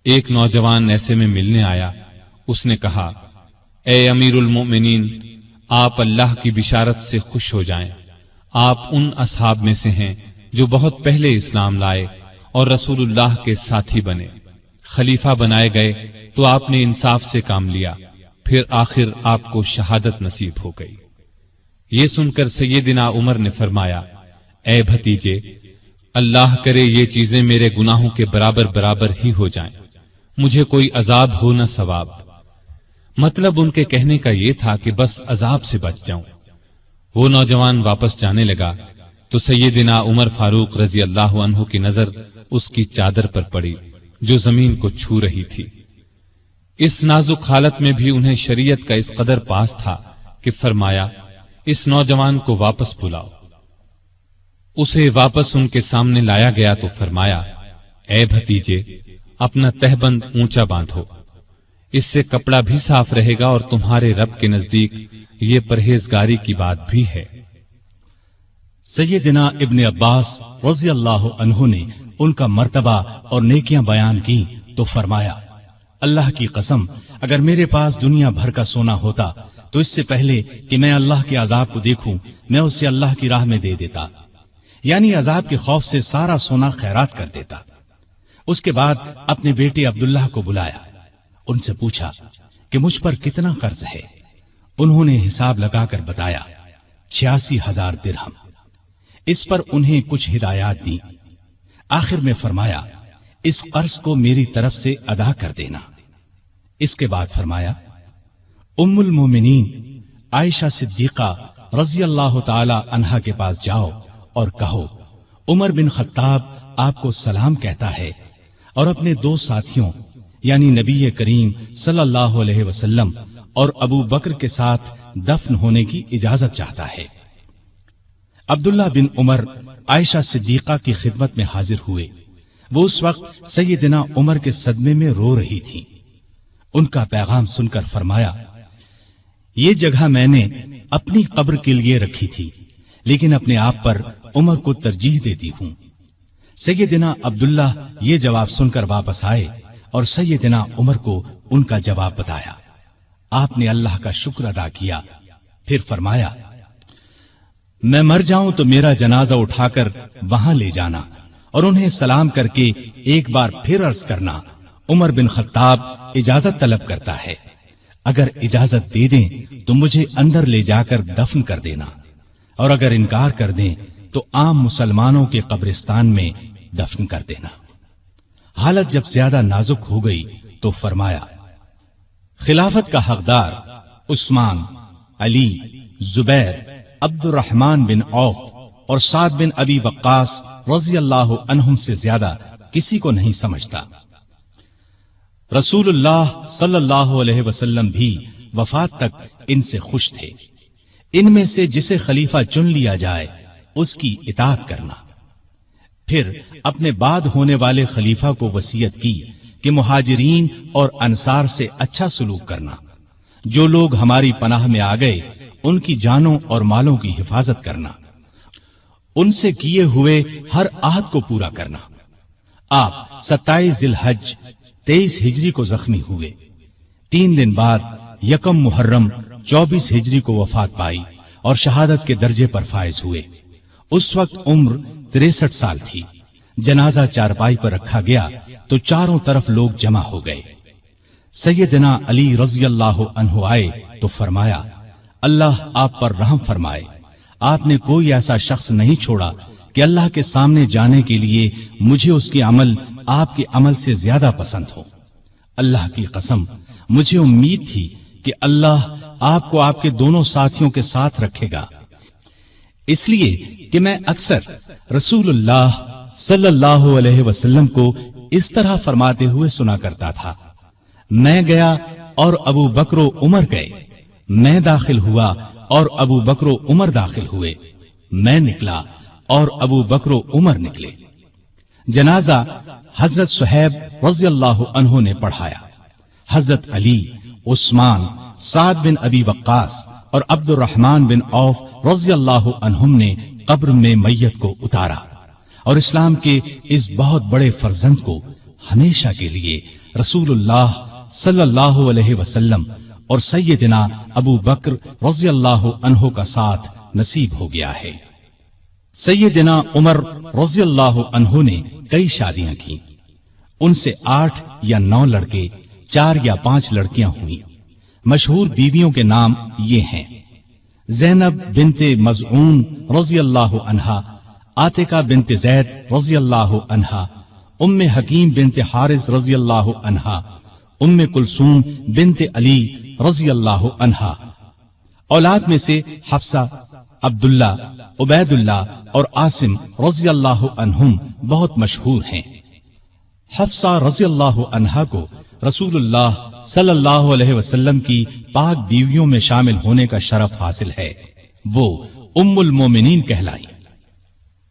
ایک نوجوان ایسے میں ملنے آیا، اس نے کہا، اے امیر المؤمنین، آپ اللہ کی بشارت سے خوش ہو جائیں۔ آپ ان اصحاب میں سے ہیں جو بہت پہلے اسلام لائے اور رسول اللہ کے ساتھی بنے۔ خلیفہ بنائے گئے تو آپ نے انصاف سے کام لیا، پھر آخر آپ کو شہادت نصیب ہو گئی۔ یہ سن کر سیدنا عمر نے فرمایا، اے بھتیجے، اللہ کرے یہ چیزیں میرے گناہوں کے برابر برابر ہی ہو جائیں، مجھے کوئی عذاب ہو نہ ثواب۔ مطلب ان کے کہنے کا یہ تھا کہ بس عذاب سے بچ جاؤں۔ وہ نوجوان واپس جانے لگا تو سیدنا عمر فاروق رضی اللہ عنہ کی نظر اس کی چادر پر پڑی جو زمین کو چھو رہی تھی۔ اس نازک حالت میں بھی انہیں شریعت کا اس قدر پاس تھا کہ فرمایا، اس نوجوان کو واپس بلاؤ۔ اسے واپس ان کے سامنے لایا گیا تو فرمایا، اے بھتیجے، اپنا تہبند اونچا باندھو، اس سے کپڑا بھی صاف رہے گا اور تمہارے رب کے نزدیک یہ پرہیزگاری کی بات بھی ہے۔ سیدنا ابن عباس رضی اللہ عنہ نے ان کا مرتبہ اور نیکیاں بیان کی تو فرمایا، اللہ کی قسم، اگر میرے پاس دنیا بھر کا سونا ہوتا تو اس سے پہلے کہ میں اللہ کے عذاب کو دیکھوں میں اسے اللہ کی راہ میں دے دیتا، یعنی عذاب کے خوف سے سارا سونا خیرات کر دیتا۔ اس کے بعد اپنے بیٹے عبداللہ کو بلایا، ان سے پوچھا کہ مجھ پر کتنا قرض ہے۔ انہوں نے حساب لگا کر بتایا، 86,000 درہم۔ इस पर उन्हें कुछ हिदायत दी। आखिर में फरमाया, इस कर्ज को मेरी तरफ से अदा कर देना। इसके बाद फरमाया, उम्मुल मोमिनीन आयशा सिद्दीका रजी अल्लाह ताला अन्हा के पास जाओ और कहो, उमर बिन खत्ताब आपको सलाम कहता है और अपने दो साथियों यानी नबी करीम सल्लल्लाहु अलैहि वसल्लम और अबू बकर के साथ दफन होने की इजाजत चाहता है। अब्दुल्ला बिन उमर आयशा सिद्दीका की खिदमत में हाजिर हुए। वो उस वक्त सैयदना उमर के सदमे में रो रही थी। उनका पैगाम सुनकर फरमाया, ये जगह मैंने अपनी कब्र के लिए रखी थी, लेकिन अपने आप पर उमर को तरजीह देती हूं। सैयदना अब्दुल्ला ये जवाब सुनकर वापस आए और सैयदना उमर को उनका जवाब बताया। आपने अल्लाह का शुक्र अदा किया। फिर फरमाया, मैं मर जाऊं तो मेरा जनाजा उठाकर वहां ले जाना और उन्हें सलाम करके एक बार फिर अर्ज करना, उमर बिन खत्ताब इजाजत तलब करता है। अगर इजाजत दे दें तो मुझे अंदर ले जाकर दफन कर देना, और अगर इनकार कर दें तो आम मुसलमानों के कब्रिस्तान में दफन कर देना। हालत जब ज्यादा नाजुक हो गई तो फरमाया, खिलाफत का हकदार Usman, Ali, Zubair, Abdur Rahman bin Auf और साद बिन अबी वक्कास रजी अल्लाह अन्हुम से ज्यादा किसी को नहीं समझता। रसूलुल्लाह सल्लल्लाहु अलैहि वसल्लम भी वफात तक इनसे खुश थे। इनमें से जिसे खलीफा चुन लिया जाए उसकी इताअत करना। फिर अपने बाद होने वाले खलीफा को वसीयत की कि मुहाजिरीन और अंसार से अच्छा सलूक करना। जो लोग हमारी पनाह में आ गए उनकी जानों और मालों की हिफाजत करना, उनसे किए हुए हर आहद को पूरा करना। आप 27 जिलहज 23 हिजरी को जख्मी हुए। 3 दिन बाद यकम मुहर्रम 24 हिजरी को वफात पाई और शहादत के दर्जे पर फायज हुए। उस वक्त उम्र 63 साल थी। जनाजा चारपाई पर रखा गया तो चारों तरफ लोग जमा हो गए। सैयदना अली रजी अल्लाह अन्हु आए तो फरमाया, अल्लाह आप पर रहम फरमाए। आपने कोई ऐसा शख्स नहीं छोड़ा कि अल्लाह के सामने जाने के लिए मुझे उसके अमल आपके अमल से ज्यादा पसंद हो। अल्लाह की कसम, मुझे उम्मीद थी कि अल्लाह आपको आपके दोनों साथियों के साथ रखेगा, इसलिए कि मैं अक्सर रसूलुल्लाह सल्लल्लाहु अलैहि वसल्लम को इस तरह फरमाते हुए सुना करता था, मैं गया और अबू बकर उमर गए, मैं दाखिल हुआ और अबू बकर उमर दाखिल हुए, मैं निकला और अबू बकर उमर निकले। जनाजा हजरत सुहैब रज़ी अल्लाह अन्हु ने पढ़ाया। हजरत अली, उस्मान, साद बिन अबी वक्कास और अब्दुर्रहमान बिन औफ रज़ी अल्लाह अन्हुम ने कब्र में मैयत को उतारा और इस्लाम के इस बहुत बड़े फर्जंद को हमेशा के लिए रसूलुल्लाह सल्लल्लाहु अलैहि वसल्लम और सैयदना अबू बकर रज़ी अल्लाह अन्हु का साथ नसीब हो गया है। सैयदना उमर रज़ी अल्लाह अन्हु ने कई शादियां की। उनसे 8 या 9 लड़के, 4 या 5 लड़कियां हुई। मशहूर बीवियों के नाम ये हैं: ज़ैनब बिनते मज़ऊन रज़ी अल्लाह अन्हा, आतिका बिनते ज़ैद रज़ी अल्लाह अन्हा, उम्मे हकीम बिनते हारिस रज़ी अल्लाह अन्हा, उम्मे कुलसूम बिनते अली रज़ी अल्लाह अन्हा। औलाद में से हफ्सा, अब्दुल्ला, उबैदुल्ला और आसिम रज़ी अल्लाह अन्हुम बहुत मशहूर हैं। हफ्सा रज़ी अल्लाह अन्हा को रसूलुल्लाह सल्लल्लाहु अलैहि वसल्लम की पाक बीवियों में शामिल होने का शरफ हासिल है। वो उम्मुल मोमिनीन कहलाई।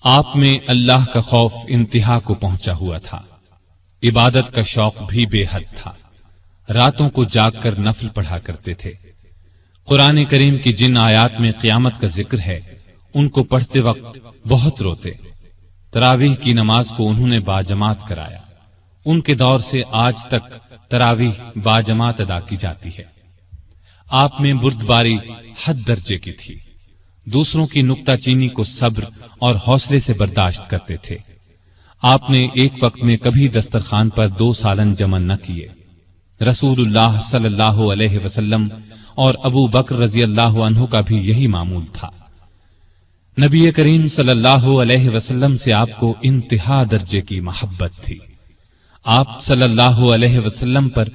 आप में अल्लाह का खौफ इंतहा को पहुंचा हुआ था। इबादत का शौक भी बेहद था। रातों को जागकर नफल पढ़ा करते थे। कुरान करीम की जिन आयात में क़यामत का जिक्र है उनको पढ़ते वक्त बहुत रोते। तरावीह की नमाज को उन्होंने बाजमात कराया। उनके दौर से आज तक तरावीह बाजमात अदा की जाती है। आप में बुर्दबारी हद दर्जे की थी। दूसरों की नुक्ताचीनी को सब्र और हौसले से बर्दाश्त करते थे। आपने एक वक्त में कभी दस्तरखान पर 2 सालन जमा न किए। रसूलुल्लाह सल्लल्लाहु अलैहि वसल्लम और अबू बकर रजी अल्लाह अन्हु का भी यही मामूल था। نبی کریم صلی اللہ علیہ وسلم سے آپ کو انتہا درجے کی محبت تھی. آپ صلی اللہ علیہ وسلم پر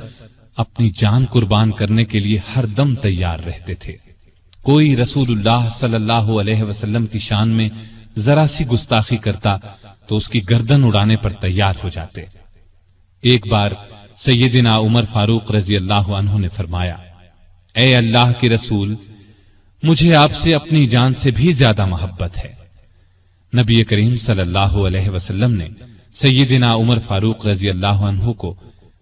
اپنی جان قربان کرنے کے لیے ہر دم تیار رہتے تھے. کوئی رسول اللہ صلی اللہ علیہ وسلم کی شان میں ذرا سی گستاخی کرتا تو اس کی گردن اڑانے پر تیار ہو جاتے. ایک بار سیدنا عمر فاروق رضی اللہ عنہ نے فرمایا، اے اللہ کے رسول، مجھے آپ سے اپنی جان سے بھی زیادہ محبت ہے. نبی کریم صلی اللہ علیہ وسلم نے سیدنا عمر فاروق رضی اللہ عنہ کو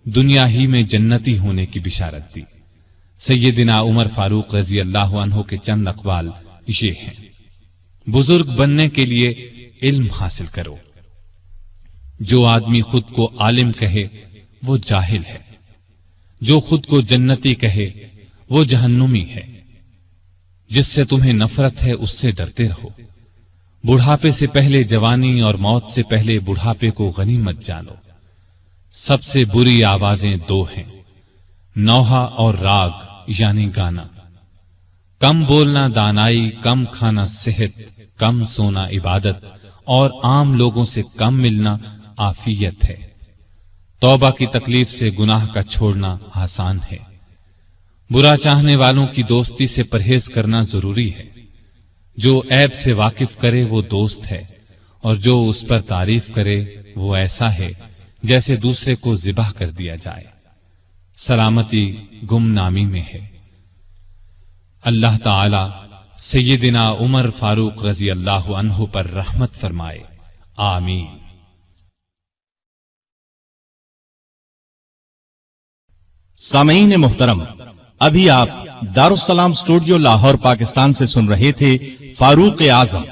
دنیا ہی میں جنتی ہونے کی بشارت دی. سیدنا عمر فاروق رضی اللہ عنہ کے چند اقوال یہ ہیں: بزرگ بننے کے لیے علم حاصل کرو. جو آدمی خود کو عالم کہے وہ جاہل ہے، جو خود کو جنتی کہے وہ جہنمی ہے. جس سے تمہیں نفرت ہے اس سے ڈرتے رہو. بڑھاپے سے پہلے جوانی اور موت سے پہلے بڑھاپے کو غنیمت جانو. سب سے بری آوازیں دو ہیں، نوحہ اور راگ یعنی گانا. کم بولنا دانائی، کم کھانا صحت، کم سونا عبادت، اور عام لوگوں سے کم ملنا عافیت ہے. توبہ کی تکلیف سے گناہ کا چھوڑنا آسان ہے. برا چاہنے والوں کی دوستی سے پرہیز کرنا ضروری ہے. جو عیب سے واقف کرے وہ دوست ہے، اور جو اس پر تعریف کرے وہ ایسا ہے جیسے دوسرے کو ذبح کر دیا جائے. سلامتی گمنامی میں ہے. اللہ تعالی سیدنا عمر فاروق رضی اللہ عنہ پر رحمت فرمائے. آمین. سامعین محترم، ابھی آپ دارالسلام اسٹوڈیو لاہور پاکستان سے سن رہے تھے فاروق اعظم.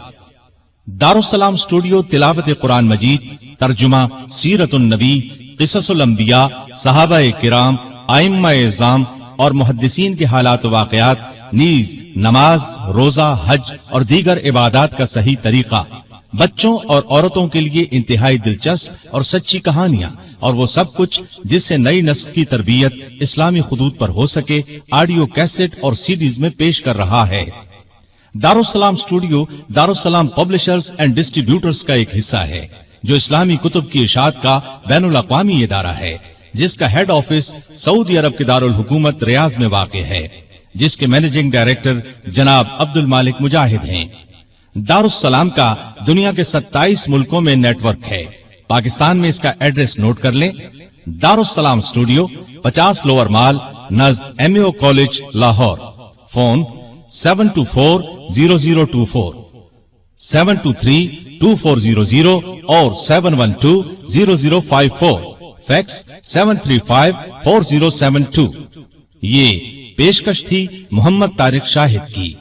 دارالسلام اسٹوڈیو تلاوت قرآن مجید، ترجمہ سیرت النبی، قصص الانبیاء، صحابہ کرام، ائمہ اعظام اور محدثین کے حالات و واقعات، نیز نماز، روزہ، حج اور دیگر عبادات کا صحیح طریقہ، بچوں اور عورتوں کے لیے انتہائی دلچسپ اور سچی کہانیاں، اور وہ سب کچھ جس سے نئی نسل کی تربیت اسلامی خطوط پر ہو سکے، آڈیو کیسٹ اور سیڈیز میں پیش کر رہا ہے. دارالسلام اسٹوڈیو دارالسلام پبلشرز اینڈ ڈسٹریبیوٹرز کا ایک حصہ ہے، جو اسلامی کتب کی اشاعت کا بین الاقوامی ادارہ ہے، جس کا ہیڈ آفس سعودی عرب کے دارالحکومت ریاض میں واقع ہے، جس کے مینیجنگ ڈائریکٹر جناب عبد المالک مجاہد ہیں. دارالسلام کا دنیا کے 27 ملکوں میں نیٹ ورک ہے. پاکستان میں اس کا ایڈریس نوٹ کر لیں: دارالسلام اسٹوڈیو، 50 لوور مال، نزد MAO کالج، لاہور. فون 7240024، 7232400 اور 7120054. فیکس 7354072. یہ پیشکش تھی محمد طارق شاہد کی.